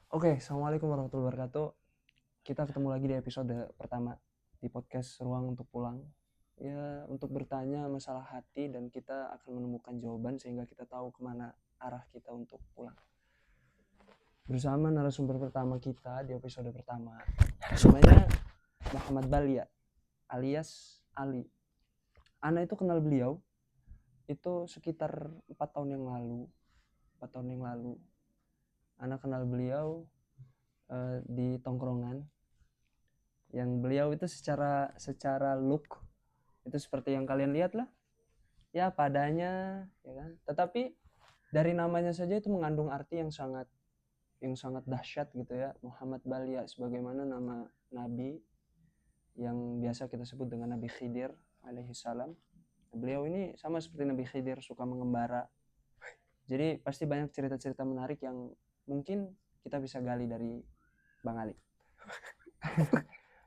Oke, Assalamualaikum warahmatullahi wabarakatuh. Kita ketemu lagi di episode pertama di podcast Ruang Untuk Pulang. Ya, untuk bertanya masalah hati dan kita akan menemukan jawaban sehingga kita tahu kemana arah kita untuk pulang. Bersama narasumber pertama kita di episode pertama, namanya Muhammad Balia alias Ali. Ana itu kenal beliau itu sekitar 4 tahun yang lalu. 4 tahun yang lalu. Ana kenal beliau di tongkrongan yang beliau itu secara look itu seperti yang kalian lihat lah, ya padanya, ya kan. Tetapi dari namanya saja itu mengandung arti yang sangat dahsyat gitu ya. Muhammad Balia sebagaimana nama nabi yang biasa kita sebut dengan Nabi Khidir alaihi salam. Beliau ini sama seperti Nabi Khidir, suka mengembara. Jadi pasti banyak cerita-cerita menarik yang mungkin kita bisa gali dari Bang Ali.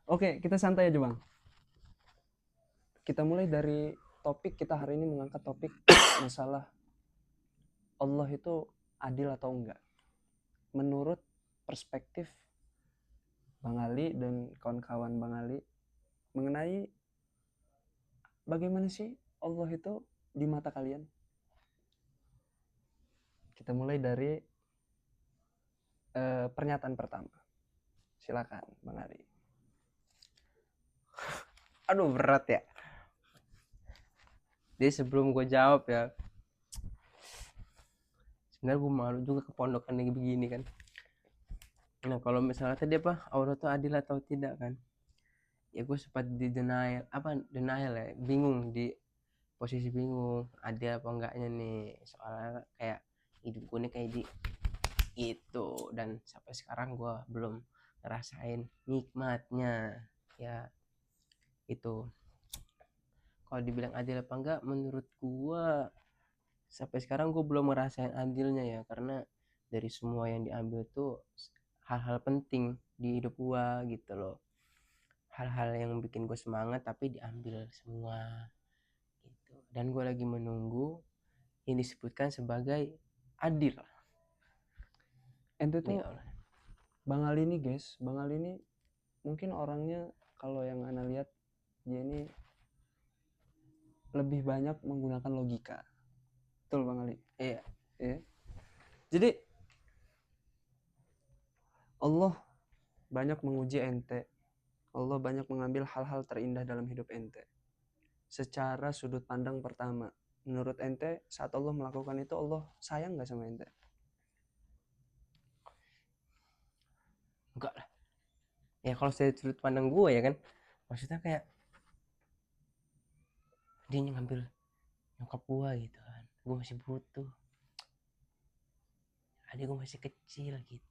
Oke, kita santai aja Bang. Kita mulai dari topik. Kita hari ini mengangkat topik masalah Allah itu adil atau enggak. Menurut perspektif Bang Ali dan kawan-kawan Bang Ali mengenai bagaimana sih Allah itu di mata kalian. Kita mulai dari pernyataan pertama. Silakan Bang Ali. Aduh, berat ya. Jadi sebelum gue jawab ya, sebenarnya gue malu juga ke pondokan kayak begini kan. Nah, kalau misalnya tadi apa, Allah tuh adil atau tidak kan, ya gue sempat denial ya, bingung, di posisi bingung adil apa enggaknya nih, soalnya kayak hidup gue nih kayak di itu, dan sampai sekarang gue belum ngerasain nikmatnya ya. Itu kalau dibilang adil apa enggak, menurut gue sampai sekarang gue belum ngerasain adilnya ya, karena dari semua yang diambil tuh hal-hal penting di hidup gue gitu loh, hal-hal yang bikin gue semangat tapi diambil semua gitu. Dan gue lagi menunggu yang disebutkan sebagai adil Ente nih tuh Allah. Bang Ali ini guys, Bang Ali ini mungkin orangnya kalau yang ana lihat dia ini lebih banyak menggunakan logika. Betul Bang Ali? Iya. Ya. Jadi Allah banyak menguji ente. Allah banyak mengambil hal-hal terindah dalam hidup ente. Secara sudut pandang pertama, menurut ente saat Allah melakukan itu, Allah sayang gak sama ente? Enggak lah ya, kalau saya sudut pandang gue ya kan, maksudnya kayak dia ngambil nyokap gue gitu kan, gue masih butuh, adik gue masih kecil gitu,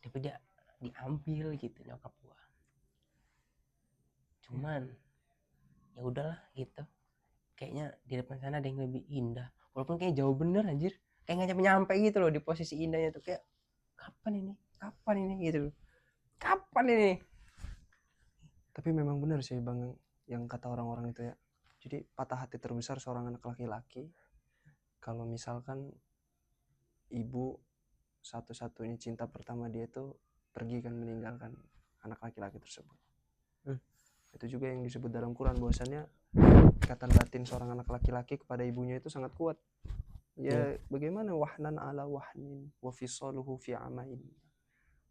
tapi dia diambil gitu nyokap gue. Cuman ya udahlah gitu, kayaknya di depan sana ada yang lebih indah, walaupun kayak jauh bener anjir, kayak nggak nyampe gitu loh di posisi indahnya tuh, kayak kapan ini gitu loh, kapan ini. Tapi memang benar sih Bang yang kata orang-orang itu ya. Jadi patah hati terbesar seorang anak laki-laki kalau misalkan ibu satu-satunya cinta pertama dia itu pergi kan, meninggalkan anak laki-laki tersebut. Itu juga yang disebut dalam Quran bahwasannya ikatan batin seorang anak laki-laki kepada ibunya itu sangat kuat. Ya bagaimana wahnan ala wahnin wa fisaluhu fi amain.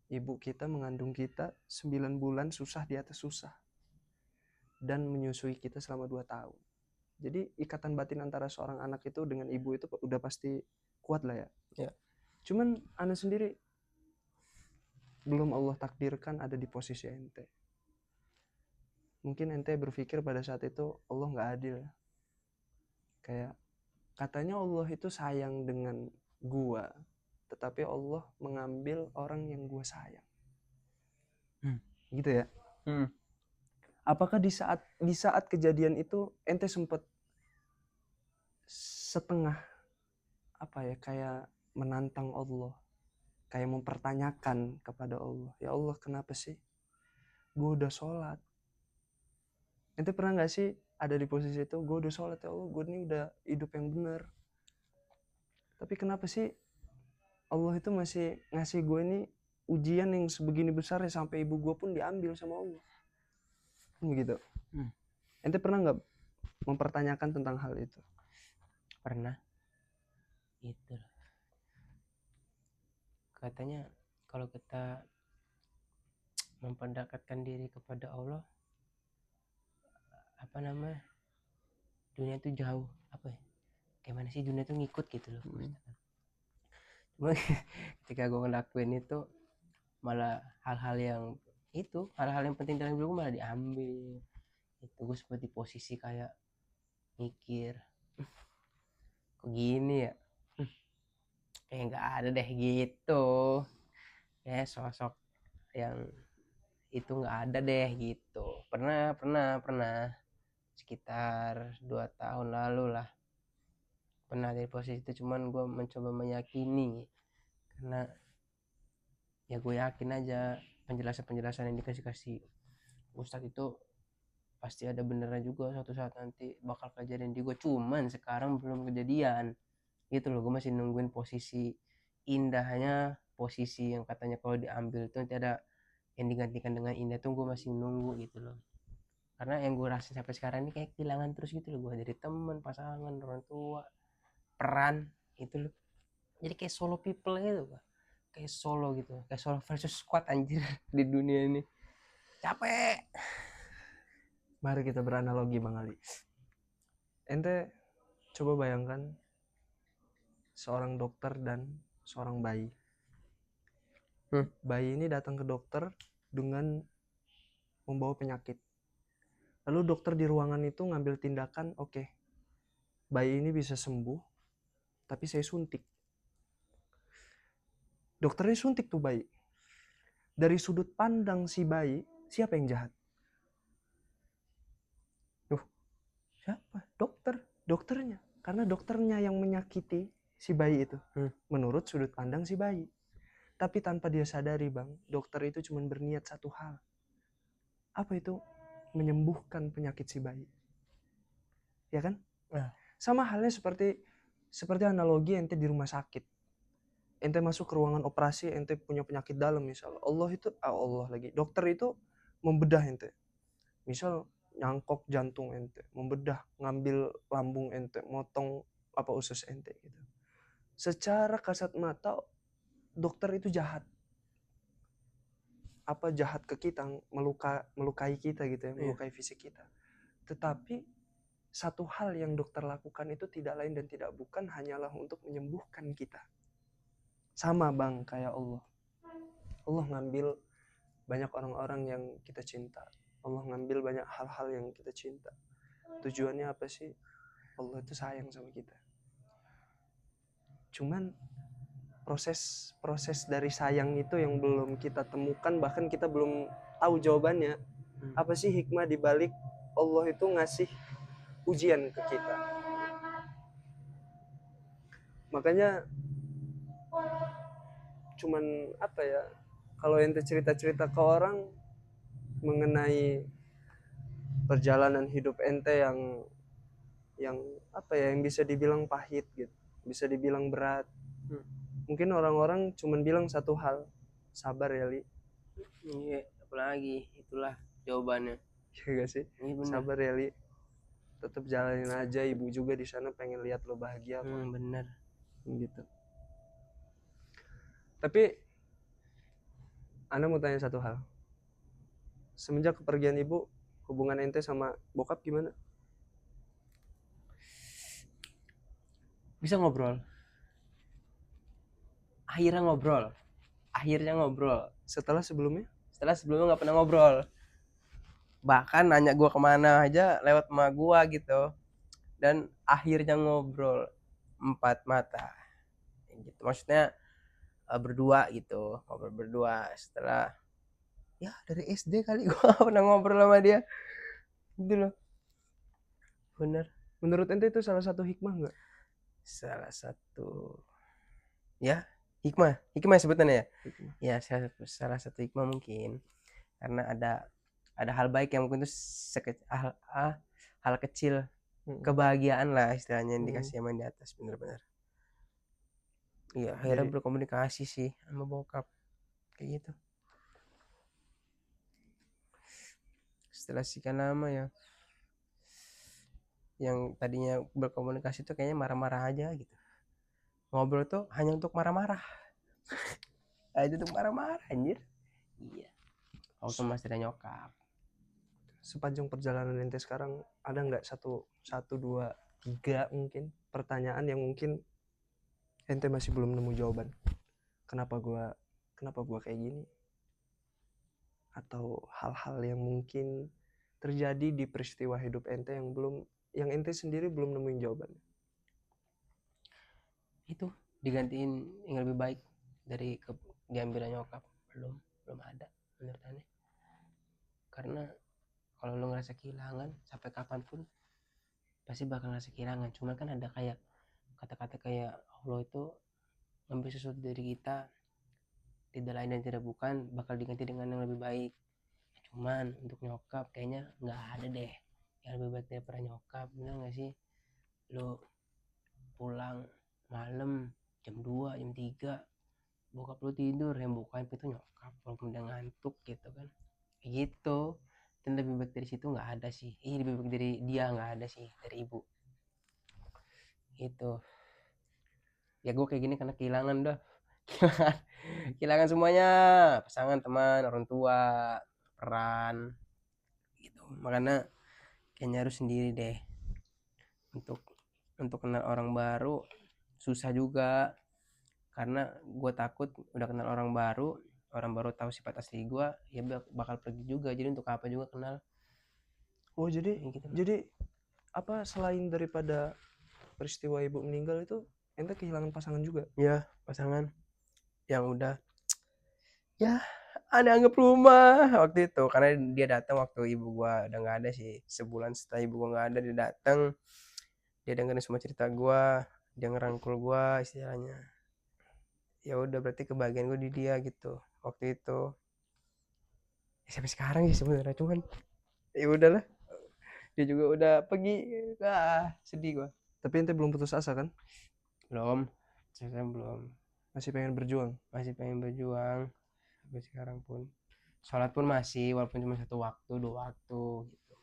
Ibu kita mengandung kita 9 bulan susah di atas susah dan menyusui kita selama 2 tahun. Jadi ikatan batin antara seorang anak itu dengan ibu itu udah pasti kuat lah ya. Ya. Cuman anak sendiri belum Allah takdirkan ada di posisi ente. Mungkin ente berpikir pada saat itu Allah nggak adil. Kayak katanya Allah itu sayang dengan gua, tetapi Allah mengambil orang yang gua sayang. Gitu ya. Apakah di saat kejadian itu ente sempat setengah apa ya, kayak menantang Allah, kayak mempertanyakan kepada Allah, ya Allah kenapa sih gue udah sholat, ente pernah nggak sih ada di posisi itu, gue udah sholat ya Allah, gue ini udah hidup yang benar, tapi kenapa sih Allah itu masih ngasih gue ini ujian yang sebegini besar ya, sampai ibu gue pun diambil sama Allah. Begitu. Ente pernah nggak mempertanyakan tentang hal itu? Pernah. Itu katanya kalau kita mempendekatkan diri kepada Allah, apa namanya, dunia itu jauh, apa ya, kayak mana sih, dunia itu ngikut gitu loh. Cuma ketika gue ngelakuin itu, malah hal-hal yang penting dalam hidup gue malah diambil. Itu gue seperti posisi kayak mikir, kok gini ya, kayak nggak ada deh gitu, kayak sosok yang itu nggak ada deh gitu. Pernah sekitar 2 tahun lalu lah, pernah dari posisi itu. Cuman gue mencoba meyakini, karena ya gue yakin aja penjelasan yang dikasih Ustadz itu pasti ada benernya juga, suatu saat nanti bakal kejadian di gue. Cuman sekarang belum kejadian gitu loh. Gue masih nungguin posisi indahnya, posisi yang katanya kalau diambil itu nanti ada yang digantikan dengan indah tuh. Gue masih nunggu gitu loh, karena yang gue rasain sampai sekarang ini kayak kehilangan terus gitu loh. Gue dari temen, pasangan, orang tua, peran itu loh. Jadi kayak solo people gitu, kayak solo gitu, kayak solo versus squad anjir di dunia ini. Capek. Mari kita beranalogi Bang Ali. Ente coba bayangkan seorang dokter dan seorang bayi. Bayi ini datang ke dokter dengan membawa penyakit. Lalu dokter di ruangan itu ngambil tindakan, oke, bayi ini bisa sembuh, tapi saya suntik. Dokternya suntik tuh bayi. Dari sudut pandang si bayi, siapa yang jahat? Siapa? Dokternya. Karena dokternya yang menyakiti si bayi itu. Menurut sudut pandang si bayi. Tapi tanpa dia sadari Bang, dokter itu cuma berniat satu hal. Apa itu? Menyembuhkan penyakit si bayi. Ya kan? Sama halnya seperti analogi ente di rumah sakit. Ente masuk ke ruangan operasi, ente punya penyakit dalam misal. Dokter itu membedah ente. Misal nyangkok jantung ente, membedah, ngambil lambung ente, motong usus ente gitu. Secara kasat mata dokter itu jahat. Jahat ke kita, melukai kita gitu ya, melukai fisik kita. Tetapi satu hal yang dokter lakukan itu tidak lain dan tidak bukan hanyalah untuk menyembuhkan kita. Sama Bang kayak Allah. Allah ngambil banyak orang-orang yang kita cinta. Allah ngambil banyak hal-hal yang kita cinta. Tujuannya apa sih? Allah itu sayang sama kita. Cuman proses dari sayang itu yang belum kita temukan, bahkan kita belum tahu jawabannya. Apa sih hikmah dibalik Allah itu ngasih ujian ke kita? Makanya cuman kalau ente cerita-cerita ke orang mengenai perjalanan hidup ente yang yang bisa dibilang pahit gitu, bisa dibilang berat. Mungkin orang-orang cuman bilang satu hal, sabar ya Li. Iya, apalagi itulah jawabannya. Iya gak sih? Sabar ya Li. Tetap jalanin aja, ibu juga di sana pengen lihat lo bahagia kok. Bener. Gitu. Tapi Anda mau tanya satu hal. Semenjak kepergian ibu, hubungan ente sama bokap gimana? Bisa ngobrol. Akhirnya ngobrol. Setelah sebelumnya nggak pernah ngobrol. Bahkan nanya gue kemana aja lewat emak gue gitu. Dan akhirnya ngobrol 4 mata gitu. Maksudnya berdua gitu, ngobrol berdua. Setelah ya dari SD kali gue pernah ngobrol sama dia gitu loh. Bener. Menurut ente itu salah satu hikmah nggak? Salah satu ya hikmah sebutannya ya. Ya salah satu hikmah mungkin, karena ada hal baik yang mungkin itu hal kecil, kebahagiaan lah istilahnya yang dikasih sama yang di atas. Bener-bener Iya, akhirnya Jadi berkomunikasi sih sama bokap kayak gitu. Setelah sekian lama ya, yang tadinya berkomunikasi tuh kayaknya marah-marah aja gitu. Ngobrol tuh hanya untuk marah-marah. Aja untuk marah-marah anjir. Iya. Waktu masih ada nyokap. sepanjang perjalanan ente sekarang ada nggak satu dua tiga mungkin pertanyaan yang mungkin ente masih belum nemu jawaban? Kenapa gua kayak gini? Atau hal-hal yang mungkin terjadi di peristiwa hidup ente yang ente sendiri belum nemuin jawabannya? Itu digantiin yang lebih baik dari diambil nyokap. Belum ada menurut aneh. Karena kalau lu ngerasa kehilangan sampai kapanpun pasti bakal ngerasa kehilangan. Cuman kan ada kayak kata-kata kayak Allah itu ngambil sesuatu dari kita, tidak lain dan tidak bukan bakal diganti dengan yang lebih baik. Cuman untuk nyokap kayaknya nggak ada deh yang lebih baik daripada nyokap. Bener nggak sih? Lu pulang malam jam 2 jam 3 bokap lu tidur, yang bukain pintu nyokap walaupun udah ngantuk gitu kan, kayak gitu. Dan lebih baik dari situ nggak ada sih, lebih baik dari dia nggak ada sih, dari ibu gitu. Ya gue kayak gini karena kehilangan dah. kehilangan kehilangan semuanya, pasangan, teman, orang tua, peran gitu. Makanya kayaknya harus sendiri deh. Untuk kenal orang baru susah juga, karena gue takut udah kenal orang baru tahu sifat asli gue, ya bakal pergi juga. Jadi untuk apa juga kenal. Oh, jadi Gitu. apa, selain daripada peristiwa ibu meninggal itu ente kehilangan pasangan juga? Ya pasangan yang udah ya ada anggap rumah waktu itu, karena dia datang waktu ibu gua udah nggak ada sih. Sebulan setelah ibu gua nggak ada dia datang, dia dengerin semua cerita gua, dia ngerangkul gua istilahnya. Ya udah berarti kebahagiaan gua di dia gitu waktu itu. Ya, sampai sekarang sih sebenarnya, cuman ya udahlah, dia juga udah pergi. Sedih gua. Tapi ente belum putus asa kan? Belum, saya belum, Masih pengen berjuang? masih pengen berjuang sampai sekarang pun. Sholat pun masih, walaupun cuma 1 waktu 2 waktu gitu.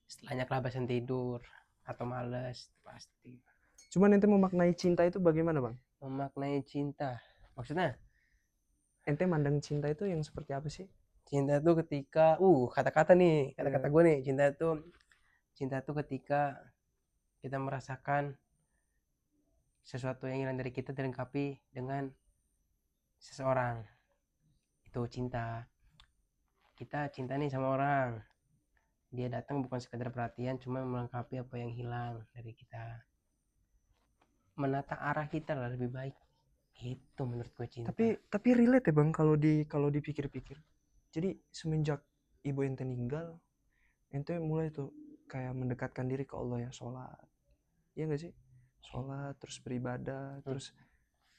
Setelahnya kelabasan tidur atau males pasti. Cuman ente memaknai cinta itu bagaimana, Bang? Memaknai cinta maksudnya? Ente mandang cinta itu yang seperti apa sih? Cinta tuh ketika kata-kata nih, kata-kata Yeah. gue nih, cinta tuh ketika kita merasakan sesuatu yang hilang dari kita dilengkapi dengan seseorang, itu cinta. Kita cinta nih sama orang, dia datang bukan sekedar perhatian, cuma melengkapi apa yang hilang dari kita, menata arah kita lah lebih baik. Itu menurut gue cinta. Tapi relate ya, Bang, kalau dipikir-pikir. Jadi semenjak ibu ente meninggal, ente mulai tuh kayak mendekatkan diri ke Allah, ya, sholat. Iya nggak sih? Sholat, terus beribadah, terus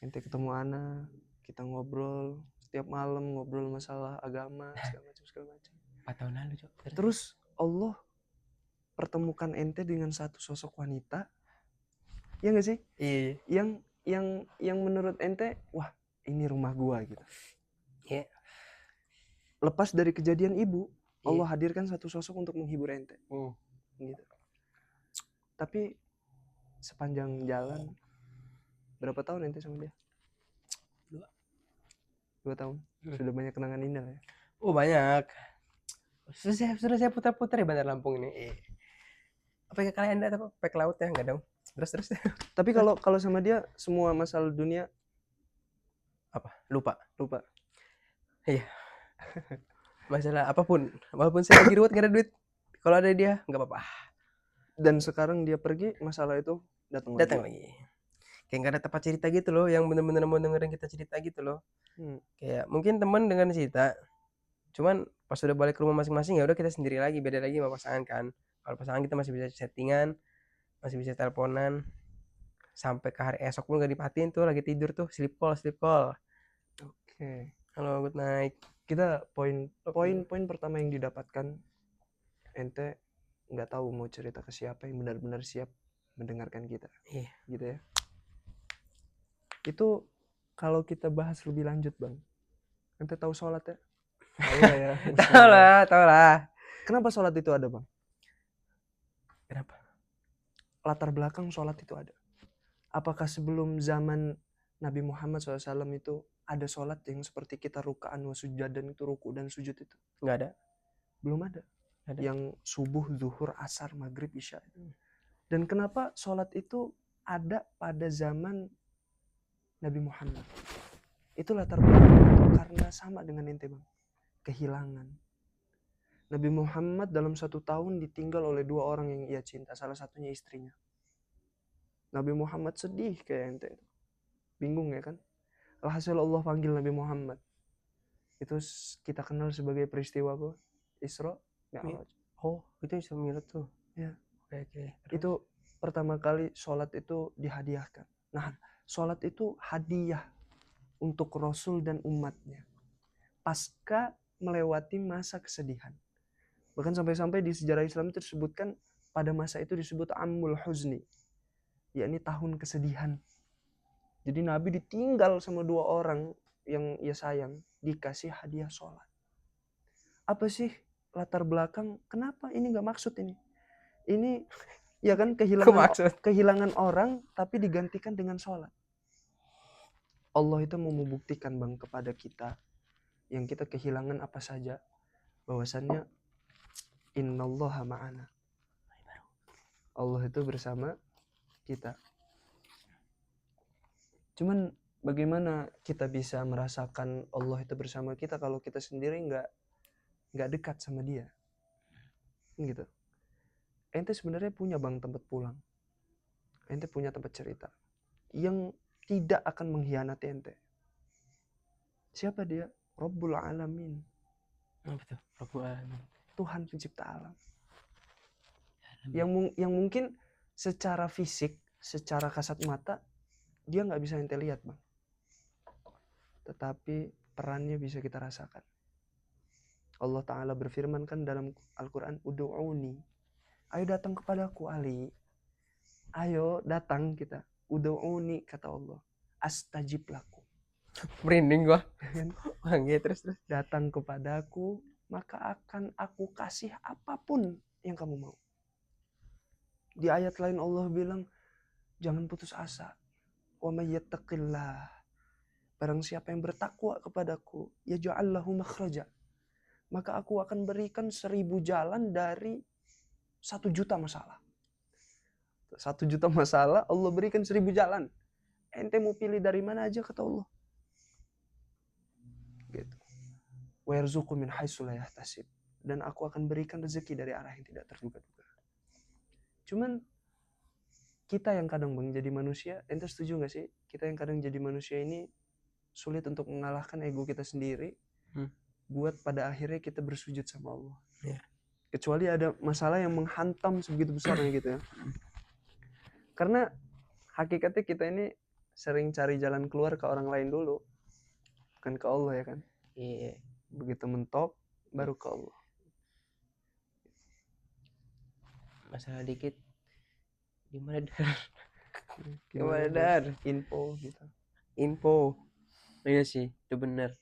ente ketemu Ana, kita ngobrol setiap malam, ngobrol masalah agama segala macam. 4 tahun lalu Cok. Terus Allah pertemukan ente dengan satu sosok wanita, ya nggak sih? Iya. Yang menurut ente, wah, ini rumah gua gitu. Iya. Lepas dari kejadian ibu, Iya. Allah hadirkan satu sosok untuk menghibur ente. Gitu. Tapi sepanjang jalan, berapa tahun ente sama dia? 2 tahun. Sudah banyak kenangan indah ya? Banyak. Sudah saya putar-putar ya Bandar Lampung ini. Apa ke kalian ada apa? Ke laut ya? Enggak dong. Terus. Tapi kalau sama dia semua masalah dunia Apa? Lupa. Iya. Masalah apapun. Walaupun saya lagi ruwet gak ada duit, kalau ada dia nggak apa-apa. Dan sekarang dia pergi, masalah itu datang lagi. Kayak nggak ada tempat cerita gitu loh, yang bener-bener mau dengerin kita cerita gitu loh. Kayak mungkin teman dengan cerita, cuman pas udah balik ke rumah masing-masing ya udah kita sendiri lagi, beda lagi sama pasangan kan. Kalau pasangan kita masih bisa settingan, masih bisa teleponan, sampai ke hari esok pun gak dipatiin tuh, lagi tidur tuh sleep call. Oke. Halo, good night. Kita poin pertama yang didapatkan, ente nggak tahu mau cerita ke siapa yang benar-benar siap mendengarkan kita. Iya. Gitu ya. Itu kalau kita bahas lebih lanjut bang, ente tahu sholat ya? Tahu lah ya. Tahu lah, tahu lah. Kenapa sholat itu ada bang? Kenapa? Latar belakang sholat itu ada. Apakah sebelum zaman Nabi Muhammad SAW itu ada sholat yang seperti kita rukaan wa sujadan itu, ruku dan sujud itu? Nggak ada. Belum ada. Ada. Yang subuh, zuhur, asar, maghrib, isya. Dan kenapa sholat itu ada pada zaman Nabi Muhammad? Itu latar belakang karena sama dengan ente bang, kehilangan. Nabi Muhammad dalam 1 tahun ditinggal oleh 2 orang yang ia cinta, salah satunya istrinya. Nabi Muhammad sedih kayak ente, bingung ya kan? Alhasil Allah panggil Nabi Muhammad. Itu kita kenal sebagai peristiwa apa? Isra Mi'raj. Oh, itu Isra Mi'raj tuh. Ya. Oke. Terus? Itu pertama kali sholat itu dihadiahkan. Nah, sholat itu hadiah untuk Rasul dan umatnya pasca melewati masa kesedihan. Bahkan sampai-sampai di sejarah Islam itu disebutkan pada masa itu disebut Ammul Huzni, yakni tahun kesedihan. Jadi Nabi ditinggal sama 2 orang yang ia sayang, dikasih hadiah sholat. Apa sih latar belakang? Kenapa ini nggak maksud ini? Ini ya kan kehilangan orang tapi digantikan dengan sholat. Allah itu mau membuktikan bang kepada kita yang kita kehilangan apa saja, bahwasannya innallaha ma'ana. Allah itu bersama kita. Cuman bagaimana kita bisa merasakan Allah itu bersama kita kalau kita sendiri nggak dekat sama Dia, gitu. Ente sebenarnya punya bang tempat pulang, ente punya tempat cerita yang tidak akan mengkhianati ente. Siapa dia? Rabbul Alamin. Apa tuh? Rabbul Alamin. Tuhan pencipta alam. Yang mungkin secara fisik, secara kasat mata dia nggak bisa ente lihat bang, tetapi perannya bisa kita rasakan. Allah Ta'ala berfirman kan dalam Al-Quran, Udu'uni, ayo datang kepadaku Ali, ayo datang kita. Udu'uni kata Allah, astajib lakum. Merinding gua. Oke, terus. Datang kepadaku maka akan aku kasih apapun yang kamu mau. Di ayat lain Allah bilang, jangan putus asa. Wa may yattaqillah, barang siapa yang bertakwa kepadaku, yaj'al lahu makhraja, maka aku akan berikan 1000 jalan dari 1 juta masalah. 1 juta masalah Allah berikan 1000 jalan. Ente mau pilih dari mana aja kata Allah. Gitu. Wa yarzuqu min haitsu la yahtasib, dan aku akan berikan rezeki dari arah yang tidak terduga-duga. Cuman kita yang kadang bang jadi manusia, ente setuju gak sih? Kita yang kadang jadi manusia ini sulit untuk mengalahkan ego kita sendiri, buat pada akhirnya kita bersujud sama Allah. Kecuali ada masalah yang menghantam sebegitu besarnya gitu ya. Karena hakikatnya kita ini sering cari jalan keluar ke orang lain dulu, bukan ke Allah ya kan. Iya. Begitu mentok baru ke Allah. Masalah dikit. Gimana Dar? Info gitu. Info. Iya sih, itu bener.